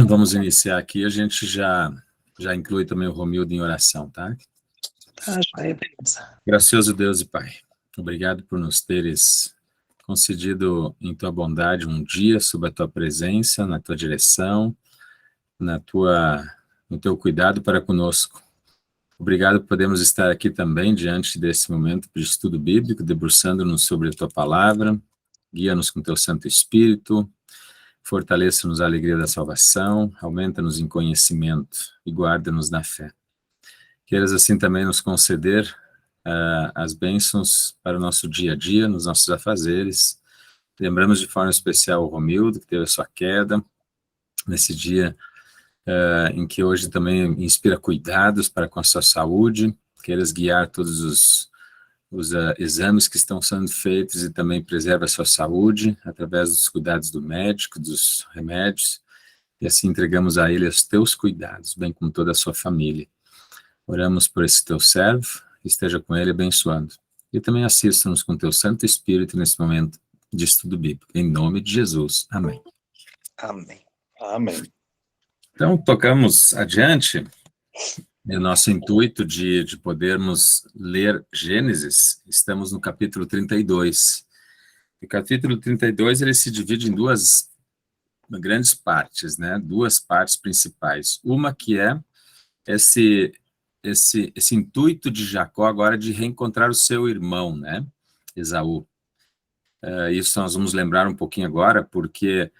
Vamos iniciar aqui, a gente já inclui também o Romildo em oração, tá? Tá, joia, beleza. Gracioso Deus e Pai, obrigado por nos teres concedido em tua bondade um dia sob a tua presença, na tua direção, no teu cuidado para conosco. Obrigado por podermos estar aqui também diante desse momento de estudo bíblico, debruçando-nos sobre a tua palavra, guia-nos com teu Santo Espírito, fortaleça-nos a alegria da salvação, aumenta-nos em conhecimento e guarda-nos na fé. Queiras assim também nos conceder as bênçãos para o nosso dia a dia, nos nossos afazeres. Lembramos de forma especial o Romildo, que teve a sua queda, nesse dia em que hoje também inspira cuidados para com a sua saúde. Queiras guiar todos os exames que estão sendo feitos e também preserva a sua saúde através dos cuidados do médico, dos remédios, e assim entregamos a ele os teus cuidados, bem como toda a sua família. Oramos por esse teu servo, esteja com ele abençoando. E também assista-nos com teu Santo Espírito nesse momento de estudo bíblico. Em nome de Jesus. Amém. Amém. Amém. Então, tocamos adiante. O nosso intuito de podermos ler Gênesis, estamos no capítulo 32. O capítulo 32, ele se divide em duas grandes partes, né? Duas partes principais. Uma que é esse intuito de Jacó agora de reencontrar o seu irmão, né? Esaú. Isso nós vamos lembrar um pouquinho agora, porque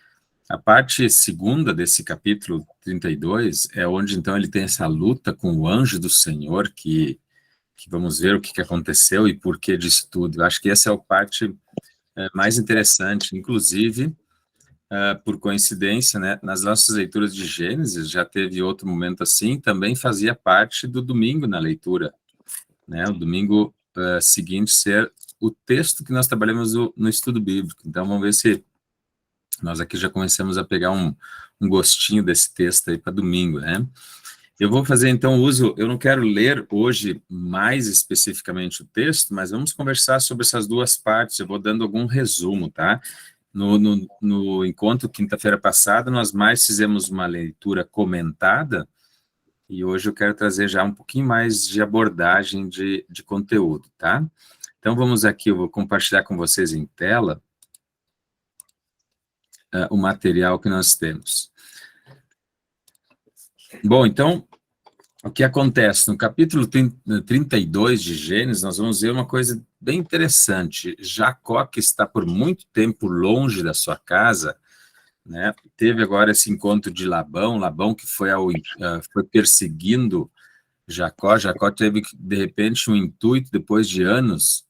a parte segunda desse capítulo 32 é onde, então, ele tem essa luta com o anjo do Senhor, que vamos ver o que aconteceu e por que disso tudo. Eu acho que essa é a parte mais interessante, inclusive, por coincidência, né, nas nossas leituras de Gênesis, já teve outro momento assim, também fazia parte do domingo na leitura, né, o domingo seguinte ser o texto que nós trabalhamos no estudo bíblico. Então, vamos ver se nós aqui já começamos a pegar um gostinho desse texto aí para domingo, né? Eu vou fazer, então, uso... Eu não quero ler hoje mais especificamente o texto, mas vamos conversar sobre essas duas partes. Eu vou dando algum resumo, tá? No encontro, quinta-feira passada, nós mais fizemos uma leitura comentada, e hoje eu quero trazer já um pouquinho mais de abordagem de conteúdo, tá? Então, vamos aqui, eu vou compartilhar com vocês em tela o material que nós temos. Bom, então, o que acontece? No capítulo 32 de Gênesis, nós vamos ver uma coisa bem interessante. Jacó, que está por muito tempo longe da sua casa, né, teve agora esse encontro de Labão que foi perseguindo Jacó. Jacó teve, de repente, um intuito, depois de anos: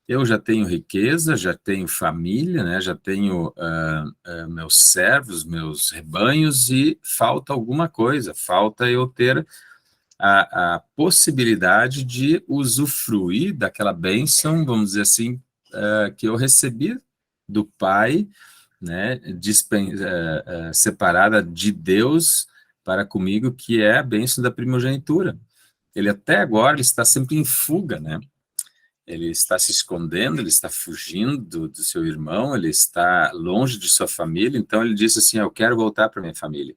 eu já tenho riqueza, já tenho família, né, já tenho meus servos, meus rebanhos, e falta alguma coisa, falta eu ter a possibilidade de usufruir daquela bênção, vamos dizer assim, que eu recebi do Pai, né, separada de Deus para comigo, que é a bênção da primogenitura. Ele até agora está sempre em fuga, né? Ele está se escondendo, ele está fugindo do seu irmão, ele está longe de sua família, então ele disse assim: eu quero voltar para minha família.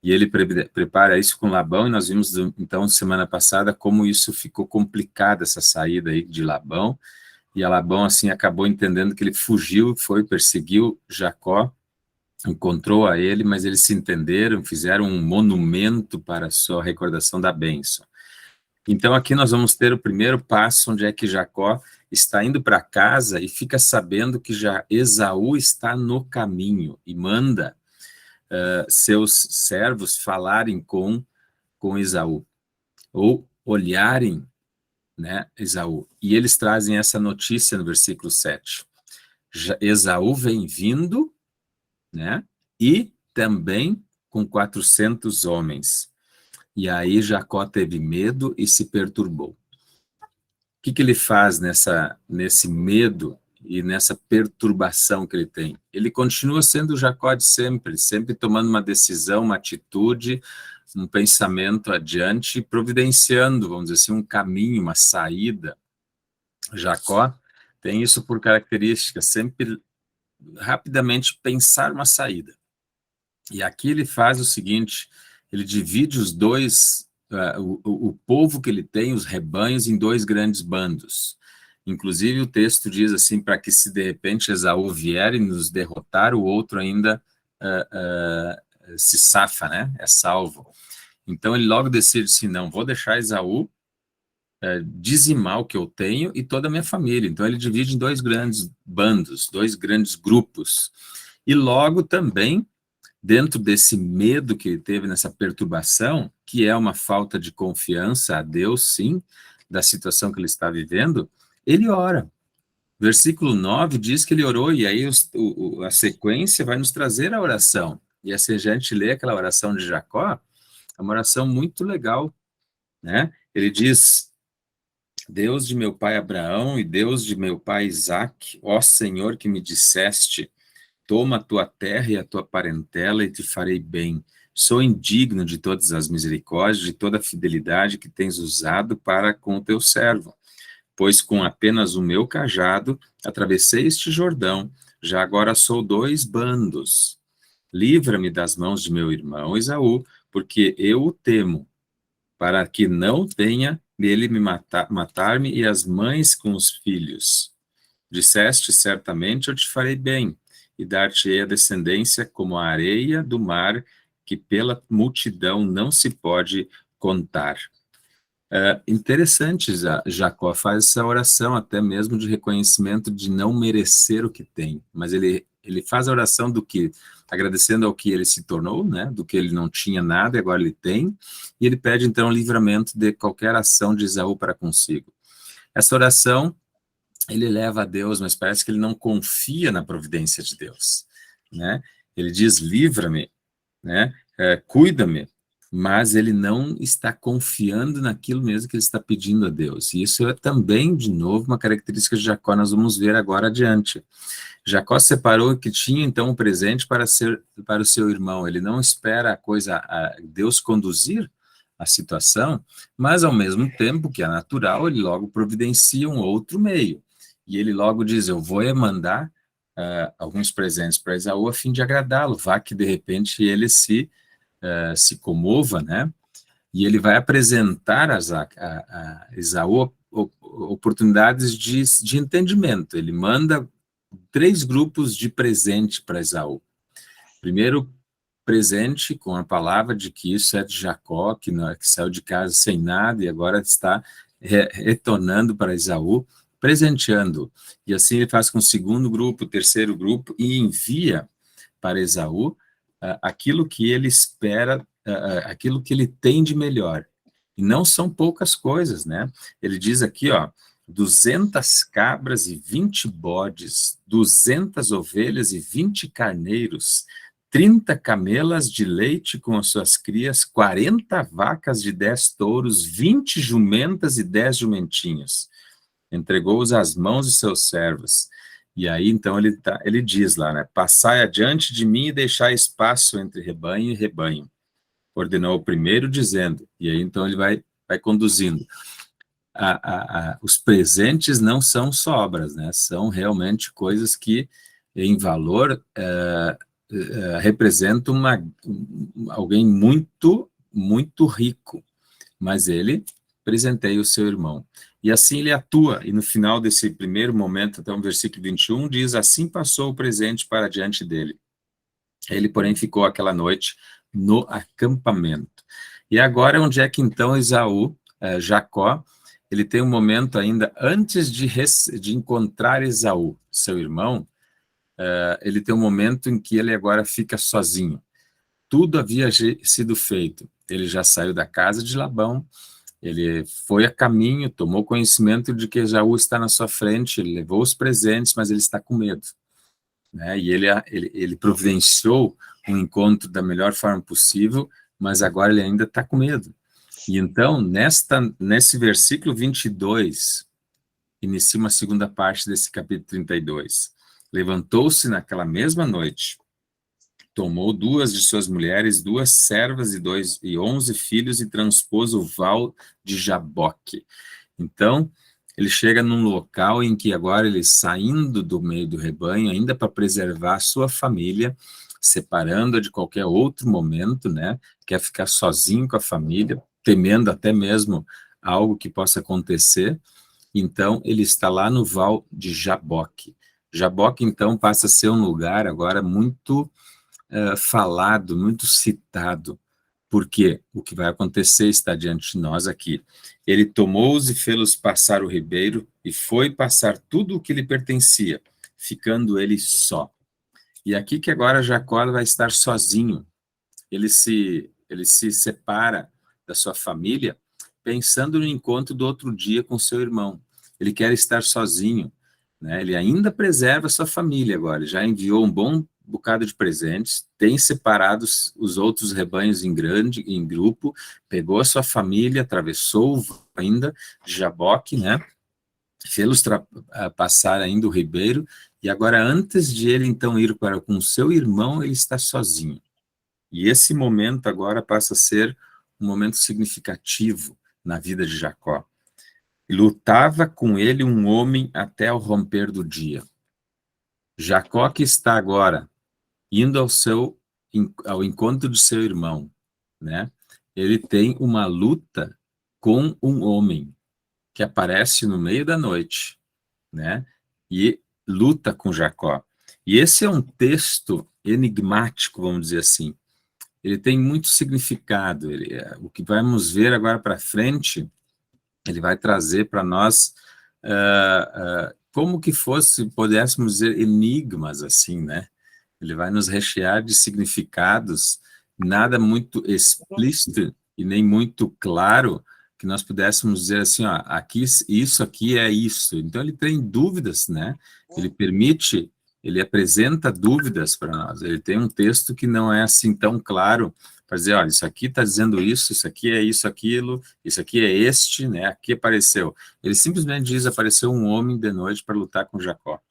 E ele prepara isso com Labão, e nós vimos, então, semana passada, como isso ficou complicado, essa saída aí de Labão, e a Labão, assim, acabou entendendo que ele fugiu, perseguiu Jacó, encontrou a ele, mas eles se entenderam, fizeram um monumento para a sua recordação da bênção. Então, aqui nós vamos ter o primeiro passo, onde é que Jacó está indo para casa e fica sabendo que já Esaú está no caminho, e manda seus servos falarem com Esaú, ou olharem, né, Esaú. E eles trazem essa notícia no versículo 7. Esaú vem vindo, né, e também com 400 homens. E aí Jacó teve medo e se perturbou. O que ele faz nesse medo e nessa perturbação que ele tem? Ele continua sendo o Jacó de sempre, sempre tomando uma decisão, uma atitude, um pensamento adiante, providenciando, vamos dizer assim, um caminho, uma saída. Jacó tem isso por característica, sempre rapidamente pensar uma saída. E aqui ele faz o seguinte, ele divide os dois, o povo que ele tem, os rebanhos, em dois grandes bandos. Inclusive o texto diz assim, para que se de repente Esaú vier e nos derrotar, o outro ainda se safa, né? É salvo. Então ele logo decide assim, não, vou deixar Esaú dizimar o que eu tenho e toda a minha família. Então ele divide em dois grandes bandos, dois grandes grupos. E logo também, dentro desse medo que ele teve, nessa perturbação, que é uma falta de confiança a Deus, sim, da situação que ele está vivendo, ele ora. Versículo 9 diz que ele orou, e aí a sequência vai nos trazer a oração. E assim a gente lê aquela oração de Jacó, é uma oração muito legal, né? Ele diz: Deus de meu pai Abraão e Deus de meu pai Isaque, ó Senhor que me disseste, toma a tua terra e a tua parentela e te farei bem. Sou indigno de todas as misericórdias, de toda a fidelidade que tens usado para com o teu servo. Pois com apenas o meu cajado atravessei este Jordão, já agora sou dois bandos. Livra-me das mãos de meu irmão Esaú, porque eu o temo, para que não venha ele me matar-me e as mães com os filhos. Disseste, certamente eu te farei bem, e dar-te-ei a descendência como a areia do mar, que pela multidão não se pode contar. Interessante, Jacó faz essa oração até mesmo de reconhecimento de não merecer o que tem, mas ele faz a oração do que, agradecendo ao que ele se tornou, né, do que ele não tinha nada e agora ele tem, e ele pede então livramento de qualquer ação de Esaú para consigo. Essa oração ele leva a Deus, mas parece que ele não confia na providência de Deus, né? Ele diz, livra-me, né? Cuida-me, mas ele não está confiando naquilo mesmo que ele está pedindo a Deus. E isso é também, de novo, uma característica de Jacó, nós vamos ver agora adiante. Jacó separou que tinha, então, um presente para o seu irmão. Ele não espera a Deus conduzir a situação, mas, ao mesmo tempo, que é natural, ele logo providencia um outro meio. E ele logo diz, eu vou mandar alguns presentes para Esaú a fim de agradá-lo, vá que, de repente, ele se comova, né? E ele vai apresentar a Esaú oportunidades de entendimento. Ele manda 3 grupos de presente para Esaú. Primeiro presente com a palavra de que isso é de Jacó, que saiu de casa sem nada e agora está retornando para Esaú, presenteando. E assim ele faz com o segundo grupo, o terceiro grupo, e envia para Esaú aquilo que ele espera, aquilo que ele tem de melhor. E não são poucas coisas, né? Ele diz aqui, ó, 200 cabras e 20 bodes, 200 ovelhas e 20 carneiros, 30 camelas de leite com as suas crias, 40 vacas de 10 touros, 20 jumentas e 10 jumentinhos. Entregou-os às mãos de seus servos. E aí, então, ele diz lá, né? Passai adiante de mim e deixai espaço entre rebanho e rebanho. Ordenou o primeiro, dizendo, e aí, então, ele vai conduzindo. Os presentes não são sobras, né? São realmente coisas que, em valor, representam alguém muito, muito rico. Mas ele presenteia o seu irmão. E assim ele atua, e no final desse primeiro momento, então, versículo 21, diz, assim passou o presente para diante dele. Ele, porém, ficou aquela noite no acampamento. E agora, onde é que, então, Jacó, ele tem um momento ainda, antes de encontrar Esaú, seu irmão, ele tem um momento em que ele agora fica sozinho. Tudo havia sido feito. Ele já saiu da casa de Labão, ele foi a caminho, tomou conhecimento de que Esaú está na sua frente, ele levou os presentes, mas ele está com medo, né? E ele providenciou um encontro da melhor forma possível, mas agora ele ainda está com medo. E então, nesse versículo 22, inicia uma segunda parte desse capítulo 32. Levantou-se naquela mesma noite, tomou 2 de suas mulheres, 2 servas e 11 filhos e transpôs o val de Jaboque. Então, ele chega num local em que agora ele, saindo do meio do rebanho, ainda para preservar a sua família, separando de qualquer outro momento, né? Quer ficar sozinho com a família, temendo até mesmo algo que possa acontecer. Então, ele está lá no Val de Jaboque. Jaboque, então, passa a ser um lugar agora muito falado, muito citado, porque o que vai acontecer está diante de nós aqui. Ele tomou-os e fê-los passar o ribeiro, e foi passar tudo o que lhe pertencia, ficando ele só. E aqui que agora Jacó vai estar sozinho. Ele se separa da sua família, pensando no encontro do outro dia com seu irmão. Ele quer estar sozinho, né? Ele ainda preserva sua família agora, ele já enviou um bom bocado de presentes, tem separado os outros rebanhos em grupo, pegou a sua família, atravessou ainda Jaboque, né? Fê-los passar ainda o ribeiro, e agora antes de ele então ir para com seu irmão, ele está sozinho. E esse momento agora passa a ser um momento significativo na vida de Jacó. Lutava com ele um homem até ao romper do dia. Jacó que está agora indo ao encontro de seu irmão, né? Ele tem uma luta com um homem que aparece no meio da noite, né? E luta com Jacó. E esse é um texto enigmático, vamos dizer assim. Ele tem muito significado. O que vamos ver agora para frente, ele vai trazer para nós como que pudéssemos dizer, enigmas, assim, né? Ele vai nos rechear de significados, nada muito explícito e nem muito claro, que nós pudéssemos dizer assim, ó, aqui, isso aqui é isso. Então, ele tem dúvidas, né? Ele apresenta dúvidas para nós. Ele tem um texto que não é assim tão claro, para dizer, olha, isso aqui está dizendo isso aqui é isso, aquilo, isso aqui é este, né? Aqui apareceu. Ele simplesmente diz, apareceu um homem de noite para lutar com Jacó.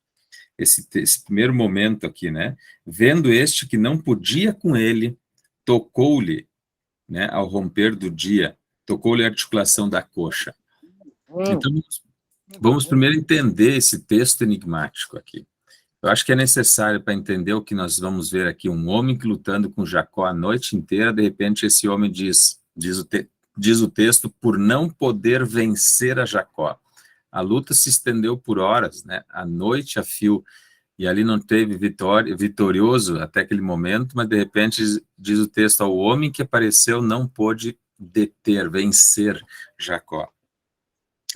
Esse primeiro momento aqui, né? Vendo este que não podia com ele, tocou-lhe, né? Ao romper do dia, tocou-lhe a articulação da coxa. Então, vamos primeiro entender esse texto enigmático aqui. Eu acho que é necessário para entender o que nós vamos ver aqui, um homem que lutando com Jacó a noite inteira, de repente esse homem diz o texto, por não poder vencer a Jacó. A luta se estendeu por horas, né? A noite a fio, e ali não teve vitorioso até aquele momento, mas de repente diz o texto, ao homem que apareceu não pôde vencer Jacó.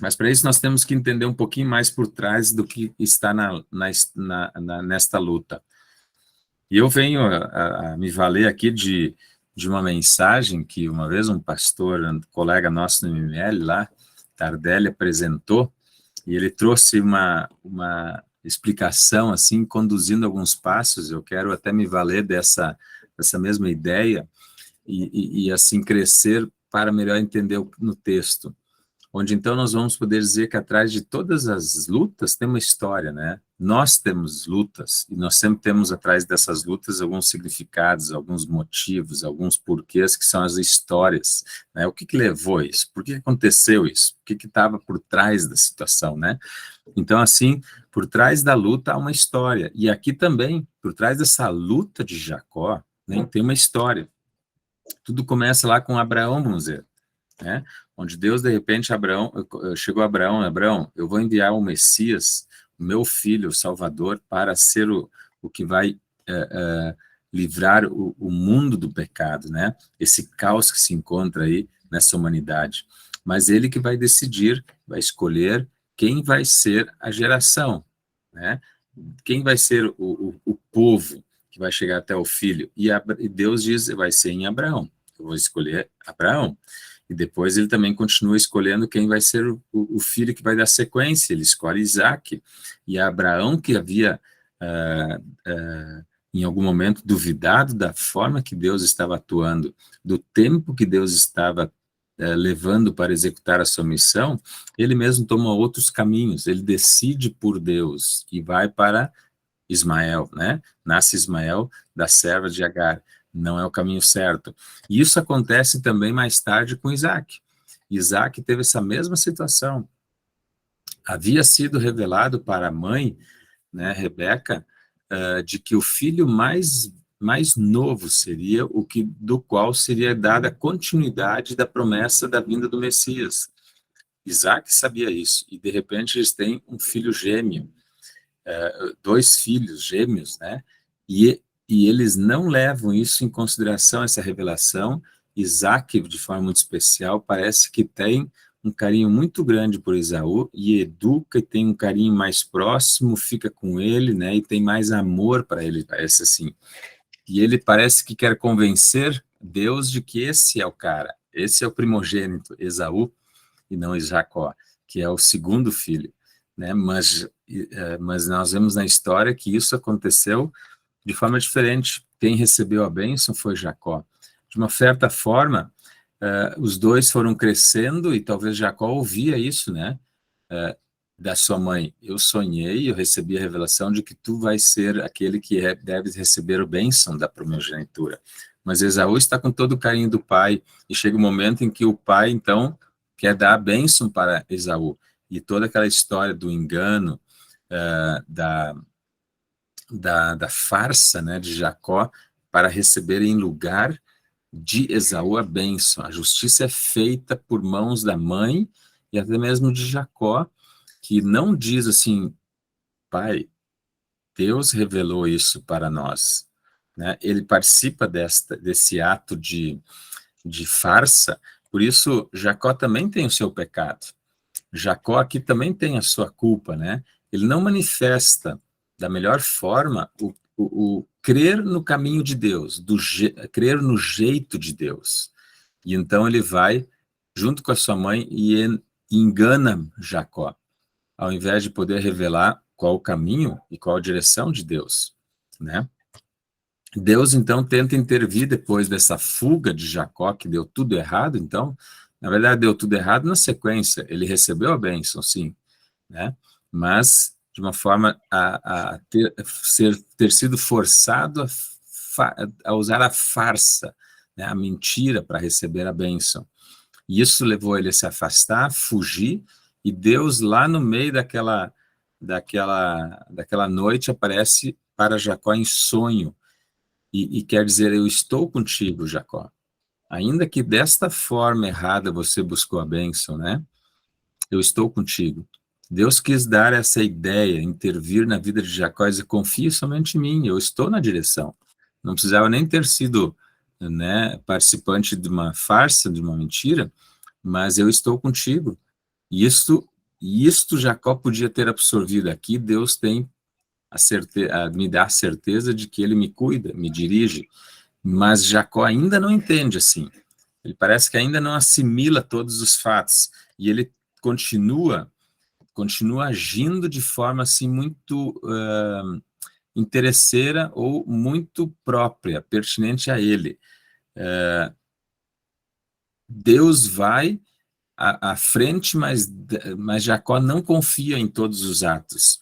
Mas para isso nós temos que entender um pouquinho mais por trás do que está nesta luta. E eu venho a me valer aqui de uma mensagem que uma vez um pastor, um colega nosso no MML lá, Tardelli, apresentou, e ele trouxe uma explicação, assim, conduzindo alguns passos. Eu quero até me valer dessa mesma ideia e assim, crescer para melhor entender no texto. Onde, então, nós vamos poder dizer que atrás de todas as lutas tem uma história, né? Nós temos lutas, e nós sempre temos atrás dessas lutas alguns significados, alguns motivos, alguns porquês, que são as histórias, né? O que levou isso? Por que aconteceu isso? O que estava por trás da situação, né? Então, assim, por trás da luta há uma história. E aqui também, por trás dessa luta de Jacó, né, tem uma história. Tudo começa lá com Abraão, vamos dizer, né? Onde Deus, de repente, chegou a Abraão, eu vou enviar o Messias, o meu filho, o Salvador, para ser o que vai livrar o mundo do pecado, né? Esse caos que se encontra aí nessa humanidade. Mas ele que vai decidir, vai escolher quem vai ser a geração, né? Quem vai ser o povo que vai chegar até o filho. E Deus diz, vai ser em Abraão. Eu vou escolher Abraão. E depois ele também continua escolhendo quem vai ser o filho que vai dar sequência. Ele escolhe Isaac. E Abraão, que havia, em algum momento, duvidado da forma que Deus estava atuando, do tempo que Deus estava levando para executar a sua missão, ele mesmo toma outros caminhos. Ele decide por Deus e vai para Ismael, né? Nasce Ismael da serva de Agar. Não é o caminho certo. E isso acontece também mais tarde com Isaac. Isaac teve essa mesma situação. Havia sido revelado para a mãe, né, Rebeca, de que o filho mais mais novo seria o que do qual seria dada a continuidade da promessa da vinda do Messias. Isaac sabia isso, e de repente eles têm um filho gêmeo, dois filhos gêmeos, né? E eles não levam isso em consideração, essa revelação. Isaac, de forma muito especial, parece que tem um carinho muito grande por Esaú, e educa, e tem um carinho mais próximo, fica com ele, né? E tem mais amor para ele, parece assim. E ele parece que quer convencer Deus de que esse é o cara, esse é o primogênito, Esaú, e não Jacó, que é o segundo filho, né? Mas nós vemos na história que isso aconteceu de forma diferente. Quem recebeu a bênção foi Jacó. De uma certa forma, os dois foram crescendo, e talvez Jacó ouvia isso, né? Da sua mãe: eu sonhei, eu recebi a revelação de que tu vais ser aquele que deve receber a bênção da primogenitura. Mas Esaú está com todo o carinho do pai, e chega um momento em que o pai, então, quer dar a bênção para Esaú. E toda aquela história do engano, da farsa, né, de Jacó, para receber em lugar de Esaú a bênção. A justiça é feita por mãos da mãe e até mesmo de Jacó, que não diz assim: pai, Deus revelou isso para nós, né? Ele participa desse ato de farsa. Por isso Jacó também tem o seu pecado. Jacó aqui também tem a sua culpa, né? Ele não manifesta da melhor forma o crer no caminho de Deus, crer no jeito de Deus. E então ele vai junto com a sua mãe e engana Jacó, ao invés de poder revelar qual o caminho e qual a direção de Deus, né? Deus, então, tenta intervir depois dessa fuga de Jacó, que deu tudo errado. Então, na verdade, deu tudo errado na sequência. Ele recebeu a bênção, sim, né? Mas de uma forma a ter sido forçado a usar a farsa, né? A mentira para receber a bênção. E isso levou ele a se afastar, fugir, e Deus, lá no meio daquela noite, aparece para Jacó em sonho, e quer dizer: eu estou contigo, Jacó. Ainda que desta forma errada você buscou a bênção, né? Eu estou contigo. Deus quis dar essa ideia, intervir na vida de Jacó e dizer: confie somente em mim, eu estou na direção. Não precisava nem ter sido, né, participante de uma farsa, de uma mentira, mas eu estou contigo. E isto Jacó podia ter absorvido. Aqui Deus tem me dá a certeza de que ele me cuida, me dirige. Mas Jacó ainda não entende assim. Ele parece que ainda não assimila todos os fatos, e ele continua agindo de forma assim muito interesseira, ou muito própria, pertinente a ele. Deus vai à frente, mas Jacó não confia em todos os atos.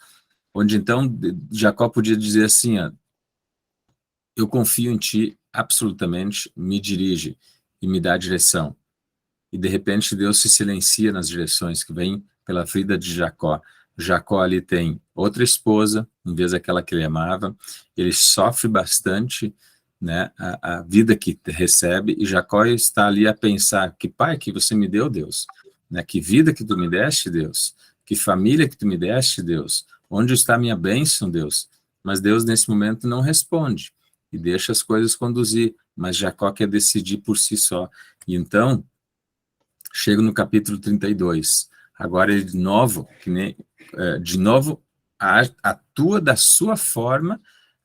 Onde então Jacó podia dizer assim: ó, eu confio em ti absolutamente, me dirige e me dá a direção. E de repente Deus se silencia nas direções que vêm pela vida de Jacó. Jacó ali tem outra esposa, em vez daquela que ele amava. Ele sofre bastante, né, a vida que recebe, e Jacó está ali a pensar: que pai que você me deu, Deus, né? Que vida que tu me deste, Deus, que família que tu me deste, Deus, onde está a minha bênção, Deus? Mas Deus nesse momento não responde e deixa as coisas conduzir, mas Jacó quer decidir por si só. E então chega no capítulo 32. Agora ele de novo atua da sua forma,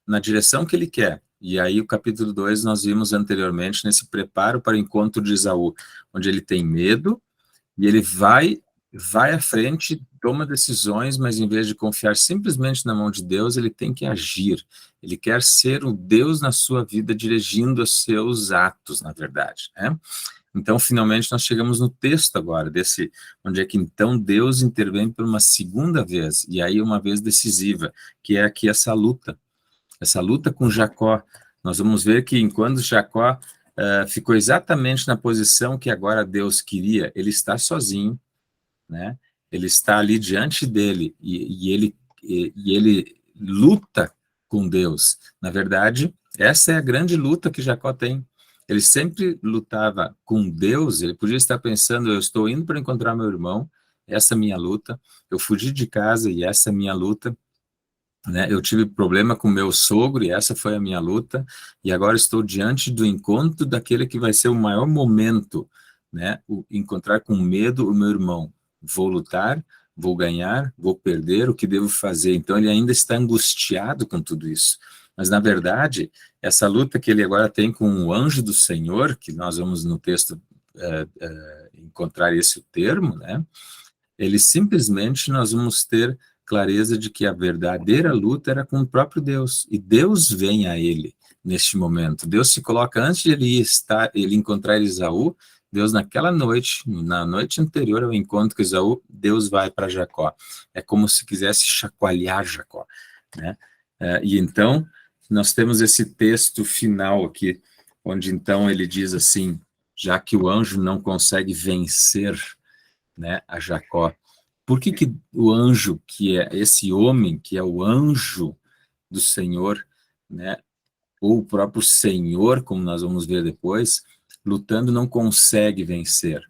na direção que ele quer. E aí o capítulo 2 nós vimos anteriormente, nesse preparo para o encontro de Esaú, onde ele tem medo, e ele vai à frente, toma decisões, mas em vez de confiar simplesmente na mão de Deus, ele tem que agir. Ele quer ser o Deus na sua vida, dirigindo os seus atos, na verdade, né? Então, finalmente, nós chegamos no texto agora, onde é que então Deus intervém por uma segunda vez, e aí uma vez decisiva, que é aqui essa luta com Jacó. Nós vamos ver que enquanto Jacó ficou exatamente na posição que agora Deus queria, ele está sozinho, né? Ele está ali diante dele, e ele luta com Deus. Na verdade, Essa é a grande luta que Jacó tem. Ele sempre lutava com Deus, ele podia estar pensando, eu estou indo para encontrar meu irmão, essa é a minha luta, eu fugi de casa e essa é a minha luta, né? Eu tive problema com meu sogro e essa foi a minha luta, e agora estou diante do encontro daquele que vai ser o maior momento, né? Encontrar com medo o meu irmão. Vou lutar, vou ganhar, vou perder, o que devo fazer? Então ele ainda está angustiado com tudo isso. Mas na verdade, essa luta que ele agora tem com o anjo do Senhor, que nós vamos no texto encontrar esse termo, né? Ele simplesmente nós vamos ter clareza de que a verdadeira luta era com o próprio Deus, e Deus vem a ele neste momento. Deus se coloca antes de ele encontrar Esaú. Deus naquela noite, na noite anterior ao encontro com Esaú, Deus vai para Jacó. É como se quisesse chacoalhar Jacó, né? E então nós temos esse texto final aqui, onde então ele diz assim, já que o anjo não consegue vencer, né, a Jacó. Por que que o anjo, que é esse homem, que é o anjo do Senhor, né, ou o próprio Senhor, como nós vamos ver depois, lutando não consegue vencer?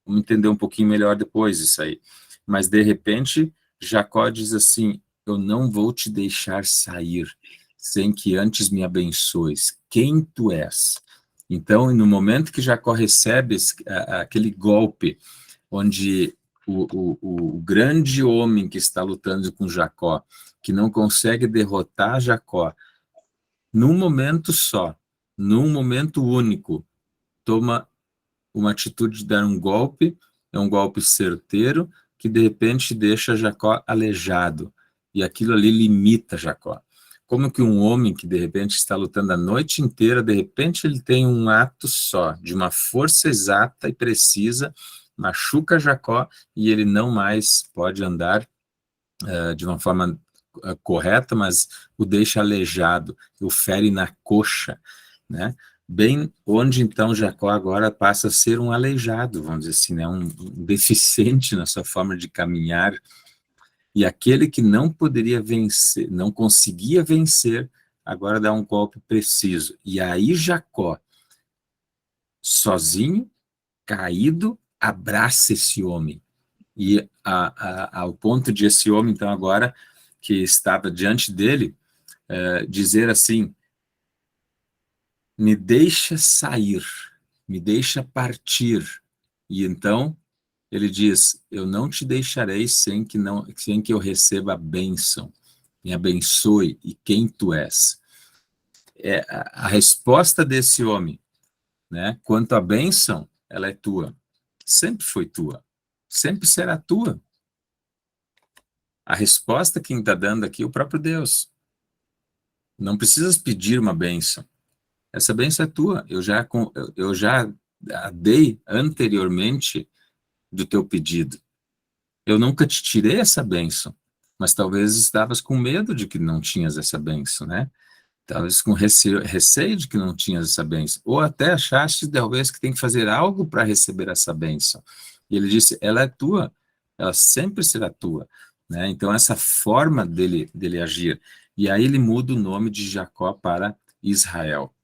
Vamos entender um pouquinho melhor depois isso aí. Mas, de repente, Jacó diz assim, eu não vou te deixar sair sem que antes me abençoes. Quem tu és? Então, no momento que Jacó recebe aquele golpe, onde o grande homem que está lutando com Jacó, que não consegue derrotar Jacó, num momento só, num momento único, toma uma atitude de dar um golpe, é um golpe certeiro, que de repente deixa Jacó aleijado, e aquilo ali limita Jacó. Como que um homem que de repente está lutando a noite inteira, de repente ele tem um ato só, de uma força exata e precisa, machuca Jacó e ele não mais pode andar de uma forma correta, mas o deixa aleijado, o fere na coxa, né? Bem onde então Jacó agora passa a ser um aleijado, vamos dizer assim, né? Um deficiente na sua forma de caminhar, e aquele que não poderia vencer, não conseguia vencer, agora dá um golpe preciso. E aí Jacó, sozinho, caído, abraça esse homem. E ao ponto de esse homem, então, agora, que estava diante dele, dizer assim, me deixa sair, me deixa partir. E então, ele diz, eu não te deixarei sem que eu receba a bênção, me abençoe, e quem tu és. A resposta desse homem, né, quanto à bênção, ela é tua, sempre foi tua, sempre será tua. A resposta quem está dando aqui é o próprio Deus. Não precisas pedir uma bênção. Essa bênção é tua. Eu já a dei anteriormente do teu pedido. Eu nunca te tirei essa bênção, mas talvez estavas com medo de que não tinhas essa bênção, né? Talvez com receio de que não tinhas essa bênção. Ou até achaste, talvez, que tem que fazer algo para receber essa bênção. E ele disse, ela é tua, ela sempre será tua, né? Então, essa forma dele agir. E aí ele muda o nome de Jacó para Israel,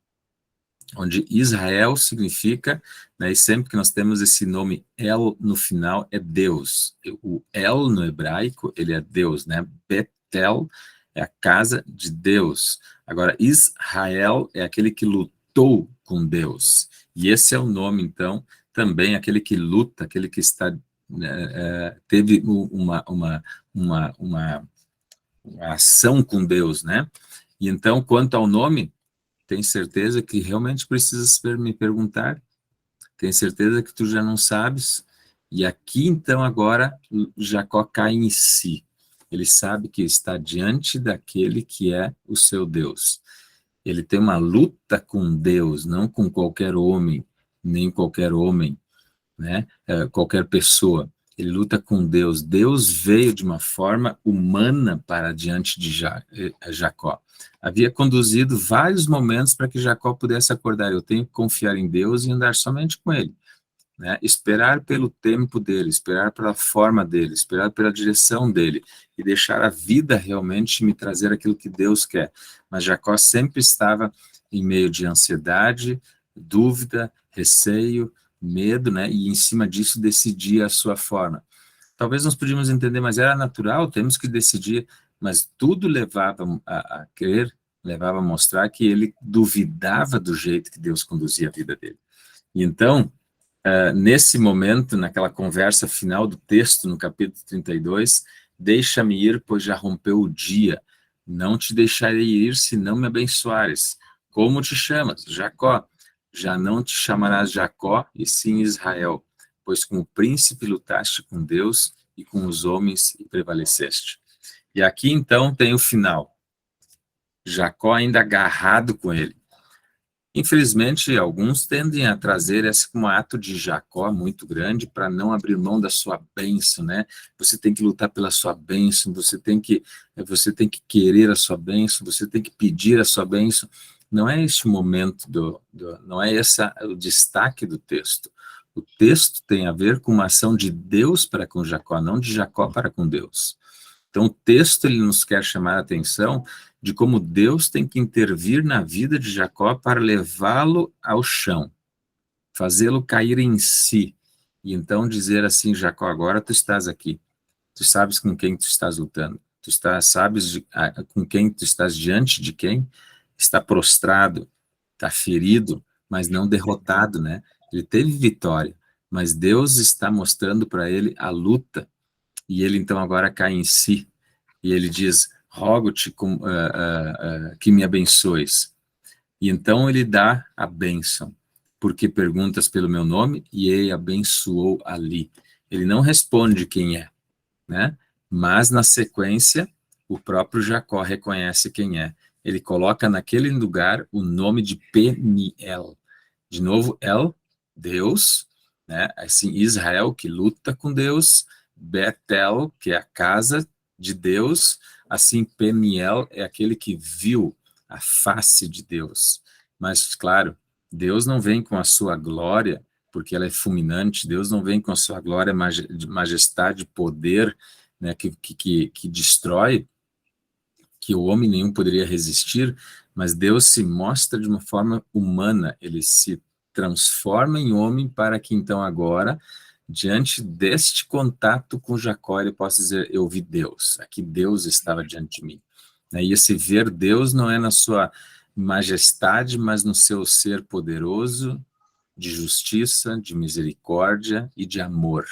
onde Israel significa, né, e sempre que nós temos esse nome El no final, é Deus. O El no hebraico, ele é Deus, né? Betel é a casa de Deus. Agora, Israel é aquele que lutou com Deus. E esse é o nome, então, também aquele que luta, aquele que está, teve uma ação com Deus, né? E então, quanto ao nome, tem certeza que realmente precisas me perguntar? Tem certeza que tu já não sabes? E aqui, então, agora, Jacó cai em si. Ele sabe que está diante daquele que é o seu Deus. Ele tem uma luta com Deus, não com qualquer homem, nem qualquer homem, né? Qualquer pessoa. Ele luta com Deus. Deus veio de uma forma humana para diante de Jacó. Havia conduzido vários momentos para que Jacó pudesse acordar. Eu tenho que confiar em Deus e andar somente com ele. né? Esperar pelo tempo dele, esperar pela forma dele, esperar pela direção dele, e deixar a vida realmente me trazer aquilo que Deus quer. Mas Jacó sempre estava em meio de ansiedade, dúvida, receio, medo, né? E em cima disso decidia a sua forma. Talvez nós podíamos entender, mas era natural, temos que decidir, mas tudo levava a crer, levava a mostrar que ele duvidava do jeito que Deus conduzia a vida dele. E então, nesse momento, naquela conversa final do texto, no capítulo 32, deixa-me ir, pois já rompeu o dia, não te deixarei ir se não me abençoares. Como te chamas? Jacó. Já não te chamarás Jacó, e sim Israel, pois com o príncipe lutaste com Deus e com os homens e prevaleceste. E aqui então tem o final. Jacó ainda agarrado com ele. Infelizmente, alguns tendem a trazer esse como ato de Jacó muito grande para não abrir mão da sua bênção, né? Você tem que lutar pela sua bênção, você tem que querer a sua bênção, você tem que pedir a sua bênção. Não é esse o momento, não é esse o destaque do texto. O texto tem a ver com uma ação de Deus para com Jacó, não de Jacó para com Deus. Então, o texto ele nos quer chamar a atenção de como Deus tem que intervir na vida de Jacó para levá-lo ao chão, fazê-lo cair em si, e então dizer assim, Jacó, agora tu estás aqui, tu sabes com quem tu estás lutando, sabes com quem tu estás diante de quem está prostrado, está ferido, mas não derrotado, né? Ele teve vitória, mas Deus está mostrando para ele a luta, e ele então agora cai em si, e ele diz, rogo-te que me abençoes. E então ele dá a bênção, porque perguntas pelo meu nome, e ele abençoou ali. Ele não responde quem é, né? Mas na sequência, o próprio Jacó reconhece quem é. Ele coloca naquele lugar o nome de Peniel. De novo, El, Deus, né? Assim, Israel, que luta com Deus, Betel, que é a casa de Deus, assim, Peniel é aquele que viu a face de Deus. Mas, claro, Deus não vem com a sua glória, porque ela é fulminante, Deus não vem com a sua glória, majestade, poder, né, que destrói, que o homem nenhum poderia resistir, mas Deus se mostra de uma forma humana, ele se transforma em homem para que então agora, diante deste contato com Jacó, ele possa dizer, eu vi Deus, aqui Deus estava diante de mim. E esse ver Deus não é na sua majestade, mas no seu ser poderoso, de justiça, de misericórdia e de amor.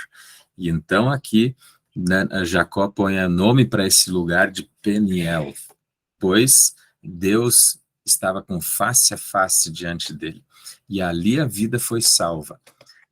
E então aqui, né, Jacó põe o nome para esse lugar de Peniel, pois Deus estava com face a face diante dele. E ali a vida foi salva.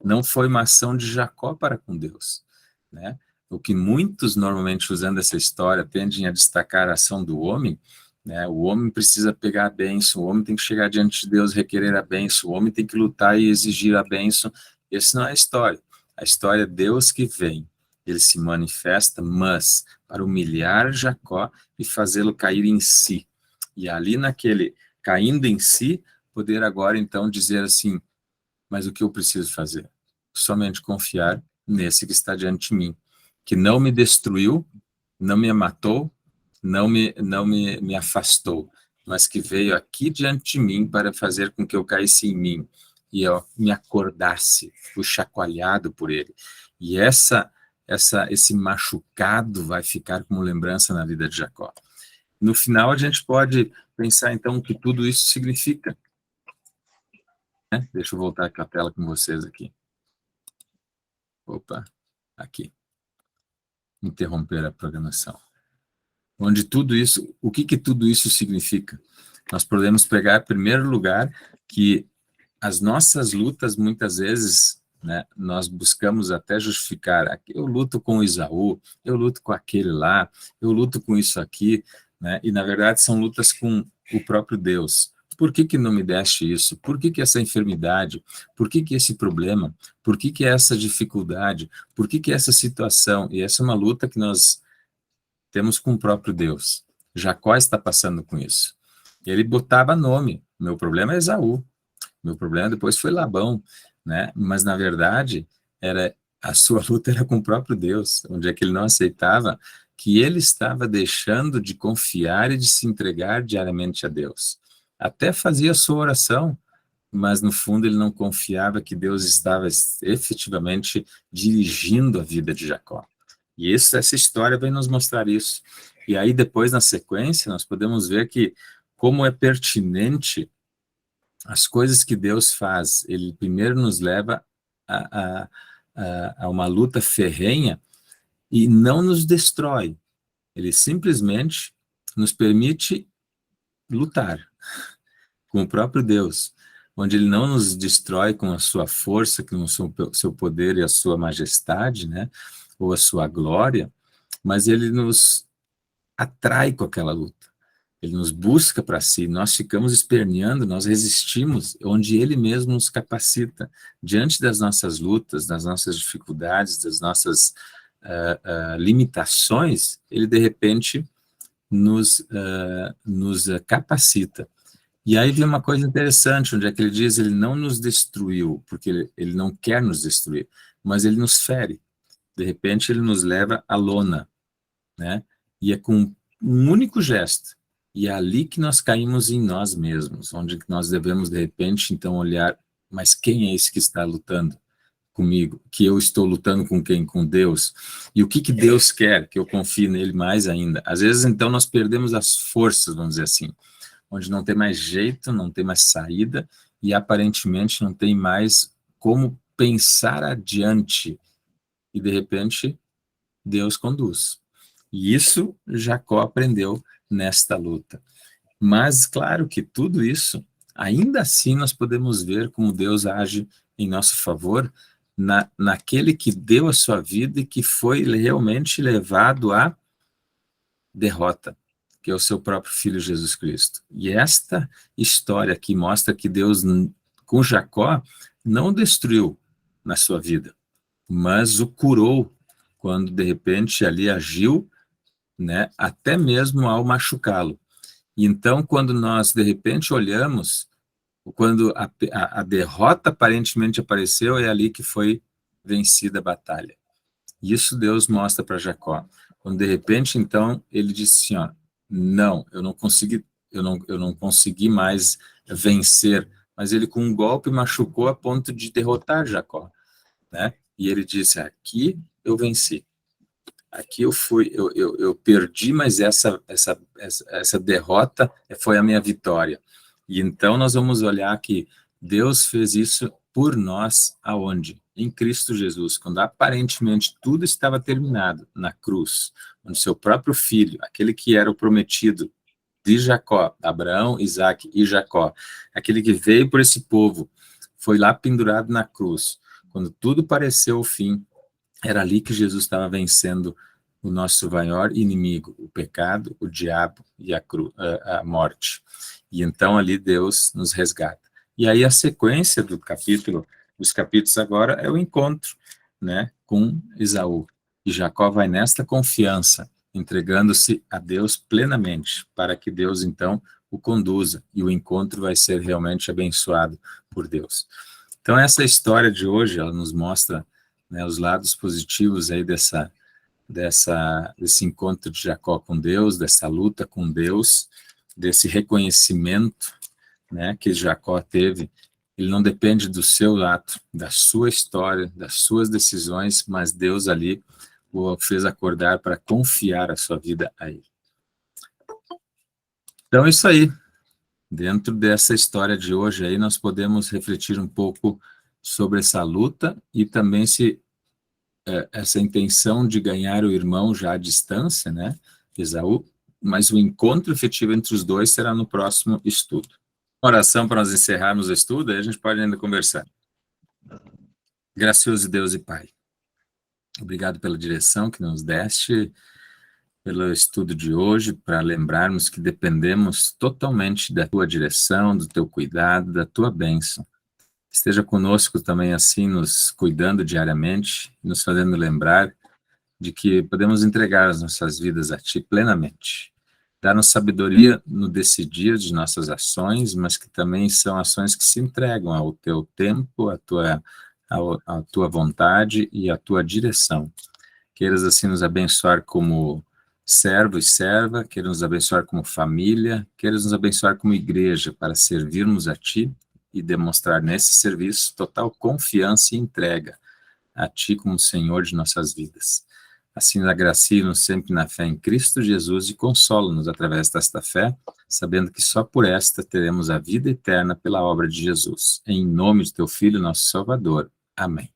Não foi uma ação de Jacó para com Deus, né? O que muitos, normalmente, usando essa história, tendem a destacar a ação do homem, né? O homem precisa pegar a bênção, o homem tem que chegar diante de Deus, requerer a bênção, o homem tem que lutar e exigir a bênção. Essa não é a história. A história é Deus que vem, ele se manifesta, mas para humilhar Jacó e fazê-lo cair em si. E ali naquele caindo em si, poder agora então dizer assim, mas o que eu preciso fazer? Somente confiar nesse que está diante de mim, que não me destruiu, não me matou, não me afastou, mas que veio aqui diante de mim para fazer com que eu caísse em mim e eu me acordasse, fui chacoalhado por ele. E esse machucado vai ficar como lembrança na vida de Jacó. No final, a gente pode pensar, então, o que tudo isso significa. Né? Deixa eu voltar aqui a tela com vocês aqui. Opa, aqui. Interromper a programação. Onde tudo isso, o que tudo isso significa? Nós podemos pegar, em primeiro lugar, que as nossas lutas, muitas vezes, né, nós buscamos até justificar, eu luto com o Esaú, eu luto com aquele lá, eu luto com isso aqui, né, e na verdade são lutas com o próprio Deus. Por que não me deste isso? Por que essa enfermidade? Por que esse problema? Por que essa dificuldade? Por que essa situação? E essa é uma luta que nós temos com o próprio Deus. Jacó está passando com isso. Ele botava nome. Meu problema é Esaú. Meu problema depois foi Labão. né? Mas, na verdade, a sua luta era com o próprio Deus, onde é que ele não aceitava que ele estava deixando de confiar e de se entregar diariamente a Deus. Até fazia a sua oração, mas no fundo ele não confiava que Deus estava efetivamente dirigindo a vida de Jacó. E essa história vai nos mostrar isso. E aí depois, na sequência, nós podemos ver que como é pertinente as coisas que Deus faz. Ele primeiro nos leva a uma luta ferrenha e não nos destrói. Ele simplesmente nos permite lutar com o próprio Deus, onde ele não nos destrói com a sua força, com o seu poder e a sua majestade, né, ou a sua glória, mas ele nos atrai com aquela luta. Ele nos busca para si, nós ficamos esperneando, nós resistimos, onde ele mesmo nos capacita. Diante das nossas lutas, das nossas dificuldades, das nossas limitações, ele de repente nos capacita. E aí vem uma coisa interessante, onde é que ele diz, ele não nos destruiu, porque ele não quer nos destruir, mas ele nos fere. De repente ele nos leva à lona, né? E é com um único gesto. E é ali que nós caímos em nós mesmos, onde nós devemos, de repente, então, olhar, mas quem é esse que está lutando comigo? Que eu estou lutando com quem? Com Deus. E o que Deus quer? Que eu confie nele mais ainda. Às vezes, então, nós perdemos as forças, vamos dizer assim, onde não tem mais jeito, não tem mais saída, e aparentemente não tem mais como pensar adiante. E, de repente, Deus conduz. E isso Jacó aprendeu nesta luta. Mas, claro que tudo isso, ainda assim nós podemos ver como Deus age em nosso favor, naquele que deu a sua vida e que foi realmente levado à derrota, que é o seu próprio Filho Jesus Cristo. E esta história aqui mostra que Deus, com Jacó, não destruiu na sua vida, mas o curou, quando de repente ali agiu, né, até mesmo ao machucá-lo. E então, quando nós, de repente, olhamos, quando a derrota aparentemente apareceu, é ali que foi vencida a batalha. Isso Deus mostra para Jacó. Quando, de repente, então, ele disse assim, ó, não, eu não consegui mais vencer, mas ele com um golpe machucou a ponto de derrotar Jacó, né? E ele disse, aqui eu venci. Aqui eu perdi, mas essa derrota foi a minha vitória. E então nós vamos olhar que Deus fez isso por nós, aonde? Em Cristo Jesus, quando aparentemente tudo estava terminado na cruz, onde seu próprio filho, aquele que era o prometido de Jacó, Abraão, Isaac e Jacó, aquele que veio por esse povo, foi lá pendurado na cruz. Quando tudo pareceu o fim, era ali que Jesus estava vencendo o nosso maior inimigo, o pecado, o diabo e a morte. E então ali Deus nos resgata. E aí a sequência dos capítulos agora é o encontro, né, com Esaú. E Jacó vai nesta confiança, entregando-se a Deus plenamente, para que Deus então o conduza, e o encontro vai ser realmente abençoado por Deus. Então essa história de hoje, ela nos mostra, né, os lados positivos aí desse encontro de Jacó com Deus, dessa luta com Deus, desse reconhecimento, né, que Jacó teve. Ele não depende do seu ato, da sua história, das suas decisões, mas Deus ali o fez acordar para confiar a sua vida a ele. Então é isso aí. Dentro dessa história de hoje aí, nós podemos refletir um pouco sobre essa luta e também essa intenção de ganhar o irmão já à distância, né, Esaú, mas o encontro efetivo entre os dois será no próximo estudo. Oração para nós encerrarmos o estudo, aí a gente pode ainda conversar. Gracioso Deus e Pai, obrigado pela direção que nos deste, pelo estudo de hoje, para lembrarmos que dependemos totalmente da tua direção, do teu cuidado, da tua bênção. Esteja conosco também assim, nos cuidando diariamente, nos fazendo lembrar de que podemos entregar as nossas vidas a Ti plenamente. Dá-nos sabedoria no decidir de nossas ações, mas que também são ações que se entregam ao teu tempo, à tua vontade e à tua direção. Queiras assim nos abençoar como servo e serva, queiras nos abençoar como família, queiras nos abençoar como igreja para servirmos a Ti e demonstrar nesse serviço total confiança e entrega a Ti como Senhor de nossas vidas. Assim, agracie-nos sempre na fé em Cristo Jesus e consola-nos através desta fé, sabendo que só por esta teremos a vida eterna pela obra de Jesus. Em nome de Teu Filho, nosso Salvador. Amém.